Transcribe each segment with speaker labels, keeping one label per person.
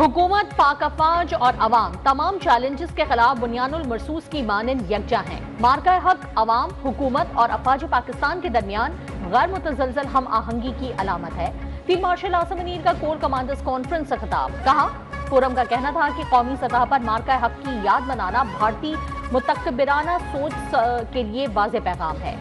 Speaker 1: हुकूमत, पाक अफवाज और अवाम तमाम चैलेंजेस के खिलाफ बुनियानुल मरसूस की मानंद यकजा हैं। मार्का हक अवाम, हुकूमत और अफवाज पाकिस्तान के दरमियान गैर मुतज़लज़ल हम आहंगी की अलामत है। फील्ड मार्शल आसिम मुनीर का कोर कमांडर्स कॉन्फ्रेंस से खिताब। कहा, फोरम का कहना था कि कौमी सतह पर मार्का हक की याद बनाना भारतीय मुतकब्बिराना सोच के लिए वाज़ेह पैगाम है।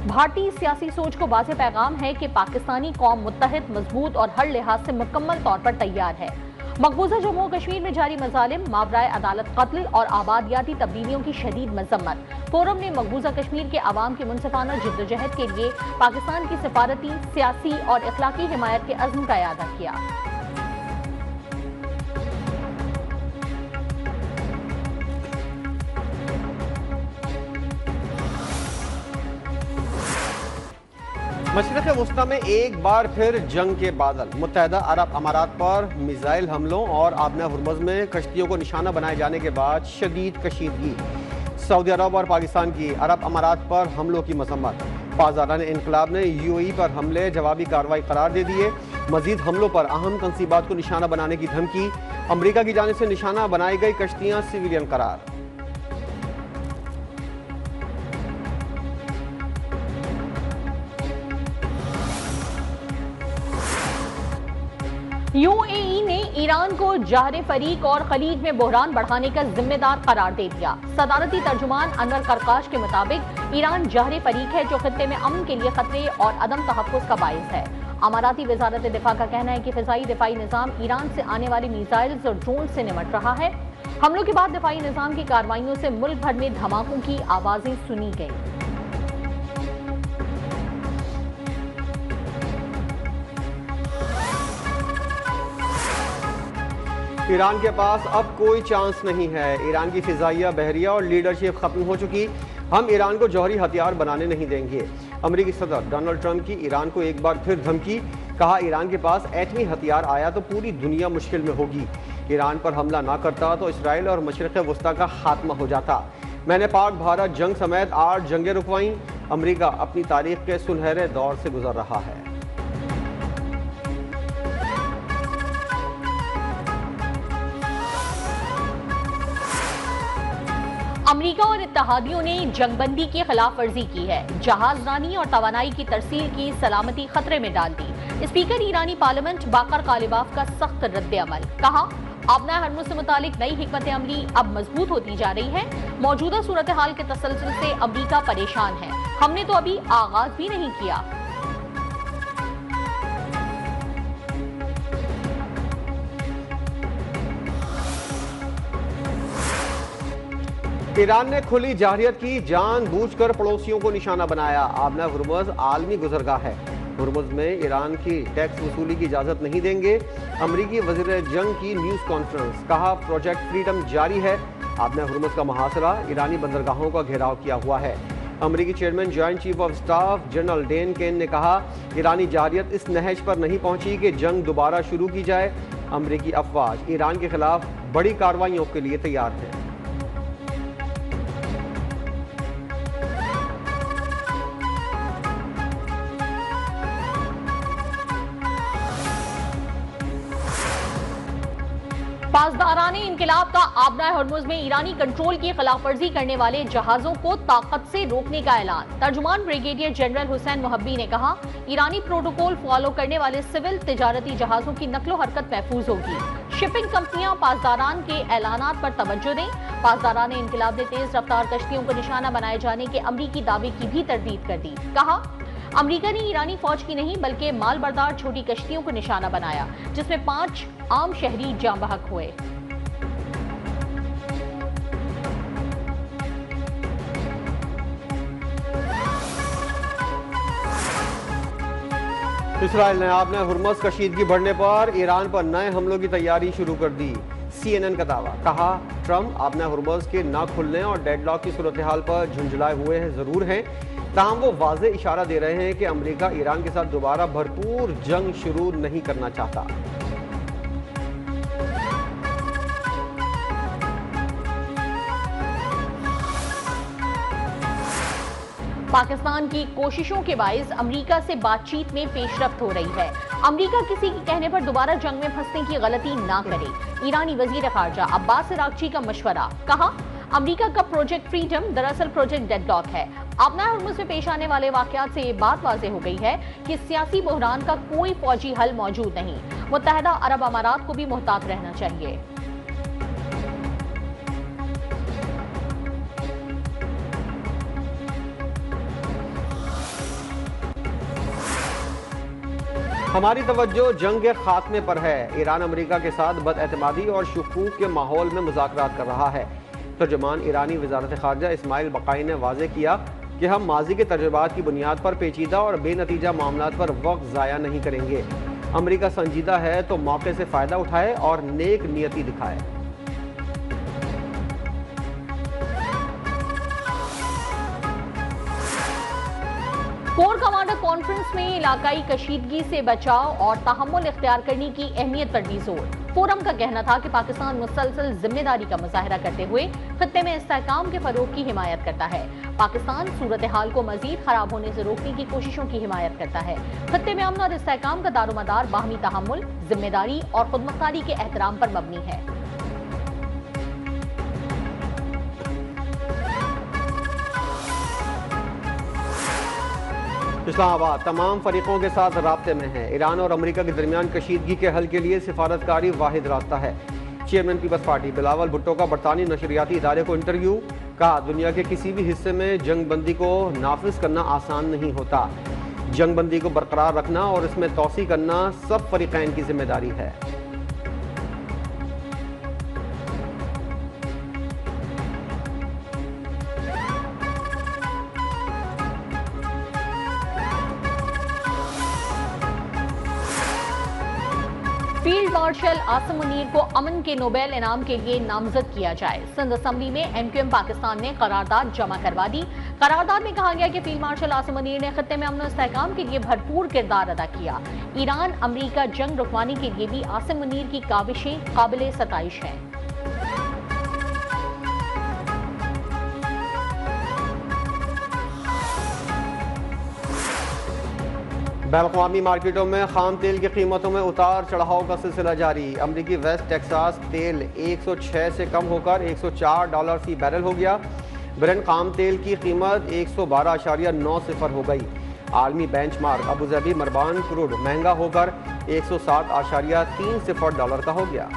Speaker 1: भारतीय सियासी सोच को वाज़ेह पैगाम है कि पाकिस्तानी कौम मुत्तहिद, मजबूत और हर लिहाज से मुकम्मल तौर पर तैयार है। मकबूजा जम्मू कश्मीर में जारी मजालिम, मावराए अदालत कत्ल और आबादियाती तब्दीलियों की शदीद मजम्मत। फोरम ने मकबूजा कश्मीर के अवाम की मुनसिफाना जिद्दोजहद के लिए पाकिस्तान की सिफारती, सियासी और इखलाकी हिमायत के अज़्म का इआदा किया।
Speaker 2: मशरिक़ वुस्ता में एक बार फिर जंग के बादल। मुत्तहिदा अरब अमारात पर मिसाइल हमलों और आबना हुर्मुज़ में कश्तियों को निशाना बनाए जाने के बाद शदीद कशीदगी। सऊदी अरब और पाकिस्तान की अरब अमारात पर हमलों की मजम्मत। पासदारान इनकलाब ने UAE पर हमले जवाबी कार्रवाई करार दे दिए। मजीद हमलों पर अहम तंसीबात को निशाना बनाने की धमकी। अमरीका की जानिब से निशाना बनाई गई कश्तियाँ सिविलियन करार।
Speaker 1: UAE ने ईरान को जहर फरीक और खलीज में बहरान बढ़ाने का जिम्मेदार करार दे दिया। सदारती तर्जुमान अनवर करकाश के मुताबिक ईरान जहर फरीक है जो खित्ते में अमन के लिए खतरे और अदम तहफ़्फ़ुज़ का बाइस है। अमाराती वजारत दिफा का कहना है कि फ़िज़ाई दिफाई निज़ाम ईरान से आने वाली मिसाइल्स और ड्रोन से निमट रहा है। हमलों के बाद दिफाई निज़ाम की कार्रवाइयों से मुल्क भर में धमाकों की आवाज़ें सुनी गईं।
Speaker 2: ईरान के पास अब कोई चांस नहीं है। ईरान की फिजाइया, बहरिया और लीडरशिप खत्म हो चुकी। हम ईरान को जौहरी हथियार बनाने नहीं देंगे। अमेरिकी सदर डोनाल्ड ट्रंप की ईरान को एक बार फिर धमकी। कहा, ईरान के पास एटमी हथियार आया तो पूरी दुनिया मुश्किल में होगी। ईरान पर हमला ना करता तो इसराइल और मशरिक़ वुस्ता का खात्मा हो जाता। मैंने पाक भारत जंग समेत 8 जंगें रुकवाईं। अमेरिका अपनी तारीख के सुनहरे दौर से गुजर रहा है।
Speaker 1: अमेरिका और इत्तेहादियों ने जंगबंदी की खिलाफ वर्जी की है। जहाज रानी और तवानाई की तरसील की सलामती खतरे में डाल दी। स्पीकर ईरानी पार्लियामेंट बाकर कालिबाफ का सख्त रद्द-ए-अमल। कहा, आबना हरमुज़ से मुतालिक नई हिकमत अमली अब मजबूत होती जा रही है। मौजूदा सूरत हाल के तसलसल से अमेरिका परेशान है। हमने तो अभी आगाज भी नहीं किया।
Speaker 2: ईरान ने खुली जाहिरियत की, जानबूझकर पड़ोसियों को निशाना बनाया। आबना हुर्मुज़ आलमी गुजरगाह है। हुर्मुज़ में ईरान की टैक्स वसूली की इजाज़त नहीं देंगे। अमरीकी वज़ीर जंग की न्यूज़ कॉन्फ्रेंस। कहा, प्रोजेक्ट फ्रीडम जारी है। आबना हुर्मुज़ का मुहासरा, ईरानी बंदरगाहों का घेराव किया हुआ है। अमरीकी chairman joint chief of staff general Dan Caine ने कहा, ईरानी जाहिरियत इस नहज पर नहीं पहुंची कि जंग दोबारा शुरू की जाए। अमरीकी अफवाज ईरान के खिलाफ बड़ी कार्रवाइयों के लिए तैयार हैं।
Speaker 1: पासदारान इनकिलाब का आबना हुर्मुज़ में ईरानी कंट्रोल की खिलाफ वर्जी करने वाले जहाजों को ताकत से रोकने का ऐलान। तर्जुमान ब्रिगेडियर जनरल हुसैन मोहब्बी ने कहा, ईरानी प्रोटोकॉल फॉलो करने वाले सिविल तिजारती जहाजों की नकलो हरकत महफूज होगी। शिपिंग कंपनियां पासदारान के ऐलानात पर तवज्जो दें। पासदारान इनकिलाब ने तेज रफ्तार कश्तियों को निशाना बनाए जाने के अमरीकी दावे की भी तरदीद कर दी। कहा, अमरीका ने ईरानी फौज की नहीं बल्कि मालबरदार छोटी कश्तियों को निशाना बनाया, जिसमें 5 आम शहरी जाँ बहक हुए।
Speaker 2: इसराइल ने आबना हुर्मुज़ कशीदगी बढ़ने पर ईरान पर नए हमलों की तैयारी शुरू कर दी। CNN का दावा। कहा, ट्रंप आबना हुर्मुज़ के न खुलने और डेडलॉक की सूरत हाल पर झुंझलाए हुए हैं जरूर हैं, ताहम वो वाज़े इशारा दे रहे हैं कि अमेरिका ईरान के साथ दोबारा भरपूर जंग शुरू नहीं करना चाहता।
Speaker 1: पाकिस्तान की कोशिशों के बायस अमेरिका से बातचीत में पेशरफ्त हो रही है। अमेरिका किसी के कहने पर दोबारा जंग में फंसने की गलती ना करे। ईरानी वजीर खारजा अब्बास अरागची का मशवरा। कहा, अमेरिका का प्रोजेक्ट फ्रीडम दरअसल प्रोजेक्ट डेडलॉक है। अपना हुर्मुज़ में पेश आने वाले वाकयात से ये बात वाज़ेह हो गई है कि सियासी बहरान का कोई फौजी हल मौजूद नहीं। मुत्तहदा अरब अमारात को भी मुहतात रहना चाहिए।
Speaker 2: हमारी तवज्जो जंग के खात्मे पर है। ईरान अमेरिका के साथ बदएतमादी और शुकूक के माहौल में मुज़ाकरात कर रहा है। तर्जुमान ईरानी वज़ारत ख़ारजा इस्माइल बक़ाई ने वाज़ेह किया कि हम माजी के तजुर्बात की बुनियाद पर पेचीदा और बेनतीजा मामलात पर वक्त ज़ाया नहीं करेंगे। अमेरिका संजीदा है तो मौके से फ़ायदा उठाए और नेक नियति दिखाए।
Speaker 1: कोर कमांडर कॉन्फ्रेंस में इलाकाई कशीदगी से बचाव और तहम्मुल इख्तियार करने की अहमियत पर भी जोर। फोरम का कहना था कि पाकिस्तान मुसलसल जिम्मेदारी का मुजाहरा करते हुए खत्ते में इस्तेहकाम के फरोग की हिमायत करता है। पाकिस्तान सूरत हाल को मजीद खराब होने से रोकने की कोशिशों की हिमायत करता है। खत्ते में अमन और इस्तेहकाम का दारोमदार बाहमी तहम्मुल, जिम्मेदारी और खुदमुख्तारी के एहतराम पर मबनी है।
Speaker 2: इस्लामाबाद तमाम फरीकों के साथ राब्ते में है। ईरान और अमेरिका के दरमियान कशीदगी के हल के लिए सिफारतकारी वाहिद रास्ता है। चेयरमैन पीपल्स पार्टी बिलावल भुट्टो का बरतानी नशरियाती इदारे को इंटरव्यू। कहा, दुनिया के किसी भी हिस्से में जंग बंदी को नाफिज करना आसान नहीं होता। जंग बंदी को बरकरार रखना और इसमें तोसी करना सब फरीकैन की जिम्मेदारी है।
Speaker 1: फील्ड मार्शल आसिम मुनीर को अमन के नोबेल इनाम के लिए नामजद किया जाए। सिंध असेंबली में एमक्यूएम पाकिस्तान ने करारदाद जमा करवा दी। करारदाद में कहा गया कि फील्ड मार्शल आसिम मुनीर ने खत्ते में अमन और इस्तेहकाम के लिए भरपूर किरदार अदा किया। ईरान अमेरिका जंग रुकवाने के लिए भी आसिम मुनीर की काविशें काबिले सताइश हैं।
Speaker 2: बैनुल-अक़वामी मार्केटों में खाम तेल की कीमतों में उतार चढ़ाव का सिलसिला जारी। अमरीकी वेस्ट टेक्सास तेल 106 से कम होकर $104 फी बैरल हो गया। ब्रेंट खाम तेल की कीमत 112.90 हो गई। आलमी बेंचमार्क अबू धाबी मरबान क्रूड महंगा होकर $107.30 का हो गया।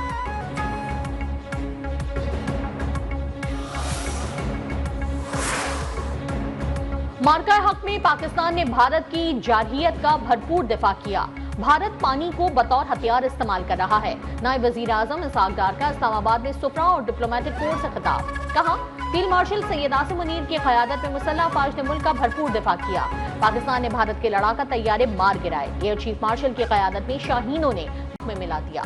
Speaker 1: मार्का हक में पाकिस्तान ने भारत की जारहियत का भरपूर दिफा किया। भारत पानी को बतौर हथियार इस्तेमाल कर रहा है। नायब वजीर आजम इसहाक डार का इस्लामाबाद में सुपरा और डिप्लोमेटिक कोर से खिताब। कहा, फील्ड मार्शल सैयद आसिम मुनीर की क़यादत में मुसल्लह अफवाज ने मुल्क का भरपूर दिफा किया। पाकिस्तान ने भारत के लड़ाका तैयारे मार गिराए। एयर चीफ मार्शल की क़यादत में शाहीनों ने में मिला दिया।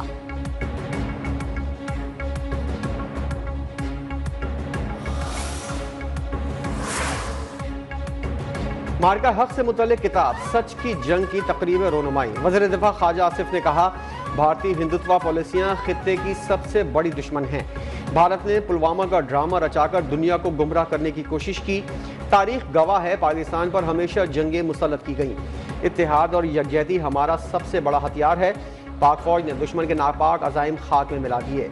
Speaker 2: मार्का हक से मुतल्लिक किताब सच की जंग की तकरीब रोनुमाई। वज़ीर दिफा ख्वाजा आसिफ ने कहा, भारतीय हिंदुत्व पॉलिसियां खित्ते की सबसे बड़ी दुश्मन हैं। भारत ने पुलवामा का ड्रामा रचाकर दुनिया को गुमराह करने की कोशिश की। तारीख गवाह है, पाकिस्तान पर हमेशा जंगें मुसल्लत की गईं। इत्तेहाद और यकजहती हमारा सबसे बड़ा हथियार है। पाक फौज ने दुश्मन के नापाक अज़ाइम खाक में मिला दिए।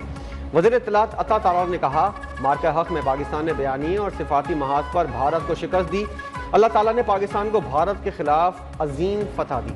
Speaker 2: वज़ीर इत्तलात अता तारार ने कहा, मार्का हक में पाकिस्तान ने बयानी और सिफाती महाज पर भारत को शिकस्त दी। अल्लाह ताला ने पाकिस्तान को भारत के खिलाफ अजीम फतह दी।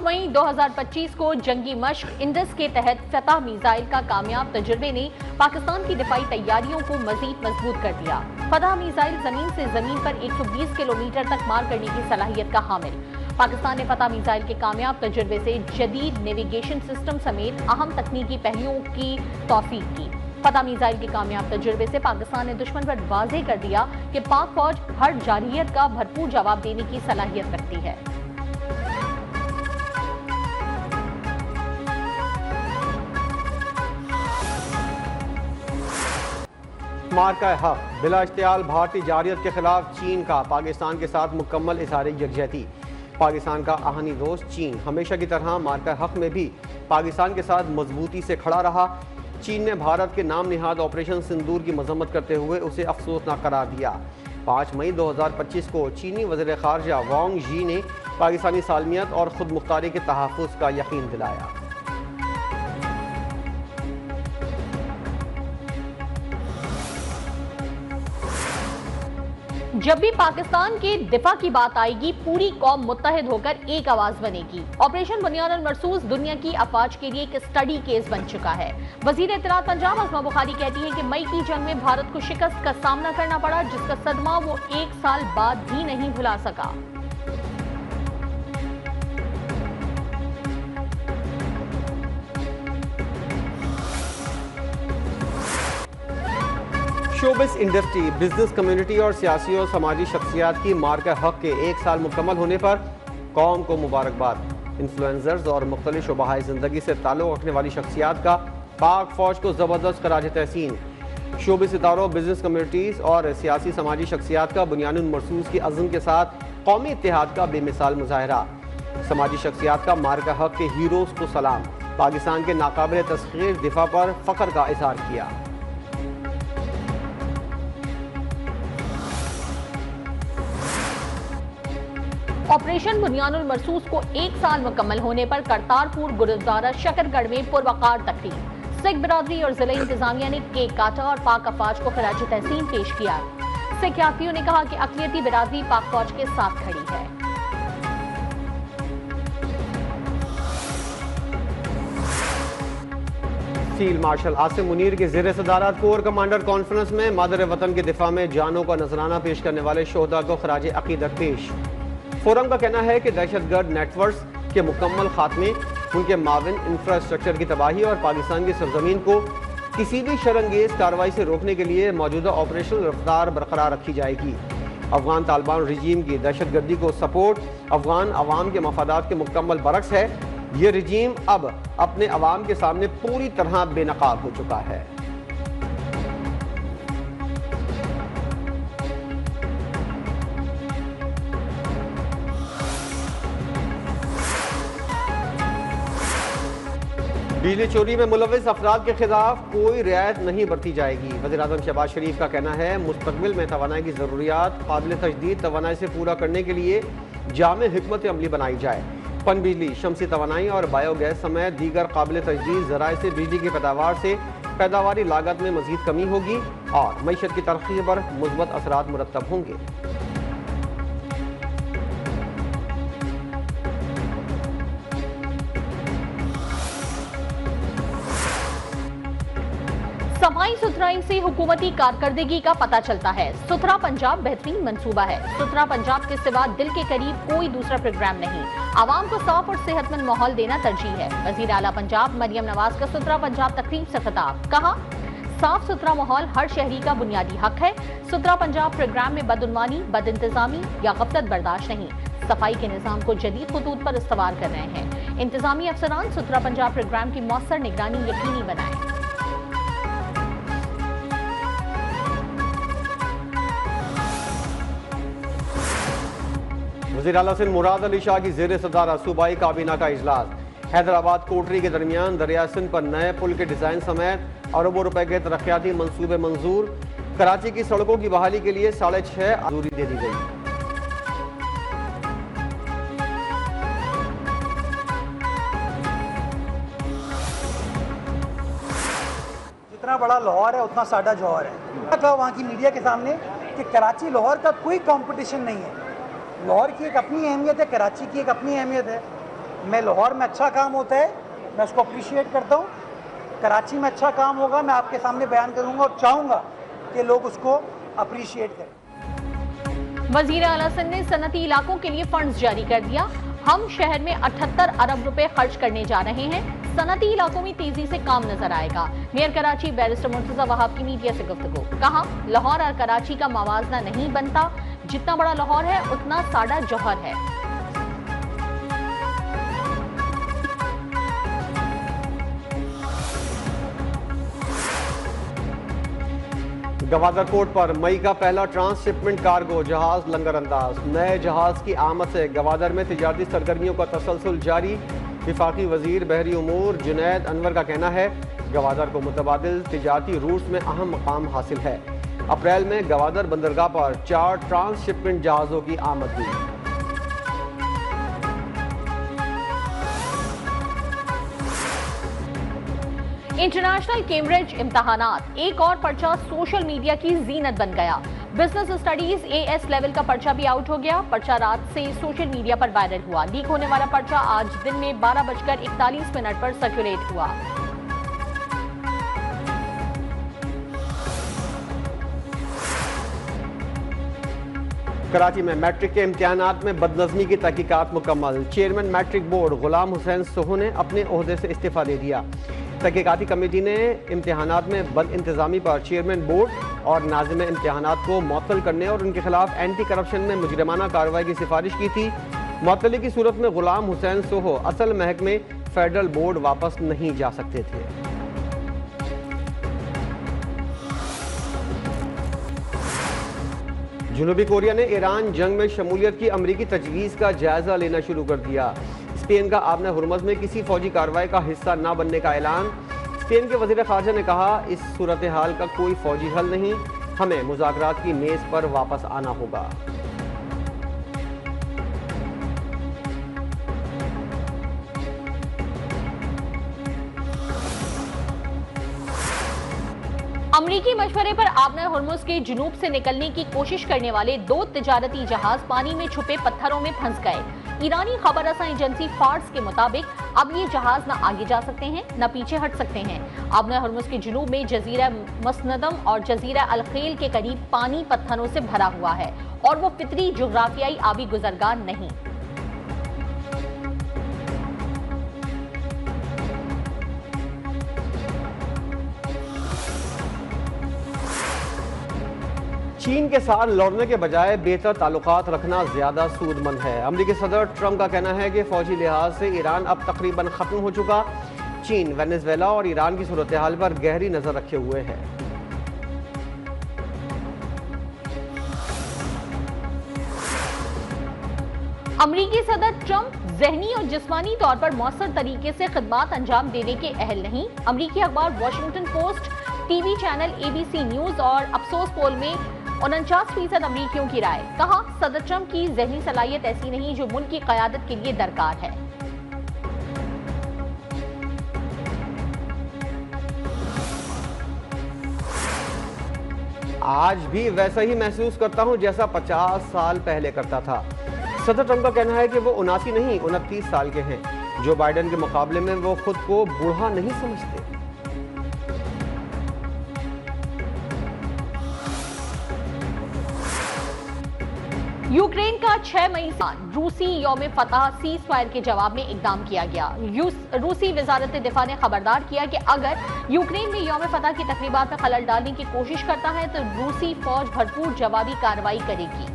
Speaker 1: मई 2025 को जंगी मश्क इंडस के तहत फतह मिसाइल का कामयाब तजुर्बे ने पाकिस्तान की दिफाई तैयारियों को मजीद मजबूत कर दिया। फतह मिसाइल जमीन से जमीन पर 120 किलोमीटर तक मार करने की सलाहियत का हामिल। पाकिस्तान ने फतह मिसाइल के कामयाब तजुर्बे से जदीद नेविगेशन सिस्टम समेत अहम तकनीकी पहलुओं की तौसीक की। फतह मिसाइल के कामयाब तजुर्बे से पाकिस्तान ने दुश्मन पर वाज़ेह कर दिया कि पाक फौज हर जारहियत का भरपूर जवाब देने की सलाहियत रखती है।
Speaker 2: मार्का हक बिला इश्तियाल भारतीय जारहियत के खिलाफ चीन का पाकिस्तान के साथ मुकम्मल इज़हार यकजहती। पाकिस्तान का आहनी दोस्त चीन हमेशा की तरह मार्का हक में भी पाकिस्तान के साथ मजबूती से खड़ा रहा। चीन ने भारत के नाम निहाद ऑपरेशन सिंदूर की मजम्मत करते हुए उसे अफसोसनाक करार दिया। 5 मई 2025 को चीनी वज़ीर ख़ारजा वांग यी ने पाकिस्तानी सालमियत और खुद मुख्तारी के तहफ़्फ़ुज़ का यकीन दिलाया।
Speaker 1: जब भी पाकिस्तान के दिफा की बात आएगी, पूरी कौम मुत्तहिद होकर एक आवाज बनेगी। ऑपरेशन बुनियानुल मरसूस दुनिया की अफवाज के लिए एक स्टडी केस बन चुका है। वजीर इत्तलात पंजाब अस्मा बुखारी कहती हैं कि मई की जंग में भारत को शिकस्त का सामना करना पड़ा, जिसका सदमा वो 1 साल बाद भी नहीं भुला सका।
Speaker 2: शोबिस इंडस्ट्री, बिजनेस कम्युनिटी और सियासी और समाजी शख्सियात की मार्का हक के 1 साल मुकम्मल होने पर कौम को मुबारकबाद। इन्फ्लुएंसर्स और मुख्तलिफ शुबाहाए ज़िंदगी से ताल्लुक़ रखने वाली शख्सियात का पाक फौज को ज़बरदस्त खराज तहसीन। शोबिस इदारों, बिजनेस कम्युनिटीज़ और सियासी समाजी शख्सियात का बुनियानुल मरसूस की अज़्म के साथ कौमी इत्तेहाद का बेमिसाल मुजाहरा। समाजी शख्सियात का मार्का हक के हीरोज़ को सलाम। पाकिस्तान के नाकाबिल तस्खीर दिफा पर फ़ख्र का इज़हार किया।
Speaker 1: ऑपरेशन बुनियानुल मरसूस को 1 साल मुकम्मल होने पर करतारपुर गुरुद्वारा शकरगढ़ में पुरवकार तकरीब। सिख बिरादरी और जिला इंतजामिया ने केक काटा और पाक अफवाज को खराज तहसीन पेश किया। सिख यात्रियों ने कहा कि अक़लियती बिरादरी पाक फौज के साथ खड़ी है।
Speaker 2: फील्ड मार्शल आसिम मुनीर के ज़ेर सदारत कोर कमांडर कॉन्फ्रेंस में मादर वतन के दिफा में जानों का नजराना पेश करने वाले शोहदा को खराज अकीदत पेश। फोरम का कहना है कि दहशतगर्द नेटवर्क के मुकम्मल खात्मे, उनके माविन इंफ्रास्ट्रक्चर की तबाही और पाकिस्तान की सरजमीन को किसी भी शरंगेज कार्रवाई से रोकने के लिए मौजूदा ऑपरेशनल रफ्तार बरकरार रखी जाएगी। अफगान तालिबान रजीम की दहशतगर्दी को सपोर्ट अफगान अवाम के मफादात के मुकम्मल बरक्स है। ये रजीम अब अपने अवाम के सामने पूरी तरह बेनकाब हो चुका है। बिजली चोरी में मुलविस अफराद के खिलाफ कोई रियायत नहीं बरती जाएगी। वज़ीर-ए-आज़म शहबाज शरीफ का कहना है, मुस्तक़बिल में तवानाई की ज़रूरियात काबिल तजदीद तवानाई से पूरा करने के लिए जामे हिकमत अमली बनाई जाए। पन बिजली, शमसी तवानाई और बायोगैस समेत दीगर काबिल तजदीद ज़राए से बिजली की पैदावार से पैदावारी लागत में मज़ीद कमी होगी और मईशत की तरक्की पर मुस्बत असरात मुरतब होंगे।
Speaker 1: सफाई सुथराई से हुकूमती कारकर्दगी का पता चलता है। सुथरा पंजाब बेहतरीन मंसूबा है। सुथरा पंजाब के सिवा दिल के करीब कोई दूसरा प्रोग्राम नहीं। आवाम को साफ और सेहतमंद माहौल देना तरजीह है। वजीर आला पंजाब मरियम नवाज का सुथरा पंजाब तकरीब से खिताब। कहा, साफ सुथरा माहौल हर शहरी का बुनियादी हक है। सुथरा पंजाब प्रोग्राम में बदउनवानी, बद इंतजामी या गफलत बर्दाश्त नहीं। सफाई के निज़ाम को जदीद खतूत पर इस्तवार कर रहे हैं। इंतजामी अफसरान सुथरा पंजाब प्रोग्राम की मौसर निगरानी यकीनी बनाएं।
Speaker 2: वज़ीर आला सिंध मुराद अली शाह की ज़ेर सदारत सूबाई काबीना का इजलास। हैदराबाद कोटरी के दरमियान दरिया सिंध पर नए पुल के डिज़ाइन समेत अरबों रुपए के तरक्याती मंसूबे मंजूर। कराची की सड़कों की बहाली के लिए 6.5 मंजूरी दे दी गई।
Speaker 3: जितना बड़ा लाहौर है उतना साडा जौहर है। कहा वहाँ की मीडिया के सामने कि कराची लाहौर का कोई कंपटीशन नहीं है। लाहौर की एक अपनी अहमियत है, कराची की एक अपनी अहमियत है। मैं लाहौर में अच्छा काम होता है, मैं उसको अप्रिशिएट करता हूँ। कराची में अच्छा काम होगा, मैं आपके सामने बयान करूँगा और चाहूँगा कि लोग उसको अप्रिशिएट करें।
Speaker 1: वज़ीर आला सिंध ने सनती इलाकों के लिए फंड्स जारी कर दिया। हम शहर में 78 अरब रुपए खर्च करने जा रहे हैं। सनती इलाकों में तेजी से काम नजर आएगा। मेयर कराची बैरिस्टर मुर्तजा वहाब की मीडिया से गुफ्तगू। कहा, लाहौर और कराची का मवाजना नहीं बनता। जितना बड़ा लाहौर है उतना साडा जौहर है।
Speaker 2: गवादर पोर्ट पर मई का पहला ट्रांसशिपमेंट कार्गो जहाज लंगर अंदाज। नए जहाज की आमद से गवादर में तिजारती सरगर्मियों का तसलसल जारी। वफाकी वजीर बहरी उमूर जुनैद अनवर का कहना है गवादर को मुतबादिल तिजारती रूट्स में अहम मकाम हासिल है। अप्रैल में गवादर बंदरगाह पर 4 ट्रांसशिपमेंट जहाज़ों की आमद हुई।
Speaker 1: इंटरनेशनल कैम्ब्रिज इम्तहानात, एक और पर्चा सोशल मीडिया की जीनत बन गया। बिजनेस स्टडीज AS लेवल का पर्चा भी आउट हो गया। पर्चा रात से सोशल मीडिया पर वायरल हुआ। लीक होने वाला पर्चा आज दिन में 12:41 पर सर्कुलेट हुआ।
Speaker 2: कराची में मैट्रिक के इम्तिहानात में बदनज़मी की तहकीकात मुकम्मल। Chairman matric board Ghulam Hussain Soho ने अपने ओहदे से इस्तीफा दे दिया। तहकीकाती कमेटी ने इम्तिहानात में बद इंतजामी पर चेयरमैन बोर्ड और नाज़िम इम्तिहानात को मुअत्तल करने और उनके खिलाफ एंटी करप्शन में मुजरिमाना कार्रवाई की सिफारिश की थी। मुअत्तली की सूरत में गुलाम हुसैन सोहो असल महकमे फेडरल बोर्ड वापस नहीं जा सकते थे। जनूबी कोरिया ने ईरान जंग में शमूलियत की अमरीकी तजवीज़ का जायजा लेना शुरू कर दिया। स्पेन का आबना हुर्मुज़ में किसी फौजी कार्रवाई का हिस्सा न बनने का ऐलान। स्पेन के वज़ीर ख़ारजा ने कहा इस सूरत हाल का कोई फौजी हल नहीं, हमें मुज़ाकरात की मेज़ पर वापस आना होगा।
Speaker 1: अमरीकी मशवरे पर आबना हुर्मुज़ के जुनूब से निकलने की कोशिश करने वाले 2 तिजारती जहाज पानी में छुपे पत्थरों में फंस गए। ईरानी खबर रसा एजेंसी फार्स के मुताबिक अब ये जहाज न आगे जा सकते हैं न पीछे हट सकते हैं। आबना हुर्मुज़ के जुनूब में जजीरा मसनदम और जजीरा अलखेल के करीब पानी पत्थरों से भरा हुआ है और वो फितरी जोग्राफियाई आबी गुजरगाह नहीं।
Speaker 2: चीन के साथ लड़ने के बजाय बेहतर ताल्लुकात रखना ज्यादा सूदमंद है। अमरीकी सदर ट्रंप का कहना है कि फौजी लिहाज से ईरान अब तकरीबन खत्म हो चुका। चीन वेनेजुएला और ईरान की सूरत हाल पर गहरी नजर रखे हुए है।
Speaker 1: अमरीकी सदर ट्रंप ज़हनी और जिस्मानी तौर पर मौसर तरीके से खिदमात अंजाम देने के अहल नहीं। अमरीकी अखबार Washington post, TV channel ABC news और अफसोस पोल में 49% अमरीकियों की राय। कहा सदर ट्रंप की ज़हनी सलाहियत ऐसी नहीं जो मुल्क की क़यादत के लिए दरकार है।
Speaker 2: आज भी वैसा ही महसूस करता हूं जैसा 50 साल पहले करता था। सदर ट्रंप का कहना है कि वो 79 नहीं 29 साल के हैं। जो बाइडेन के मुकाबले में वो खुद को बूढ़ा नहीं समझते।
Speaker 1: यूक्रेन का 6 मई से रूसी यौम फतह सीज फायर के जवाब में इकदाम किया गया। रूसी वजारत दिफा ने खबरदार किया कि अगर यूक्रेन में यौम फतह की तकरीबात में खलल डालने की कोशिश करता है तो रूसी फौज भरपूर जवाबी कार्रवाई करेगी।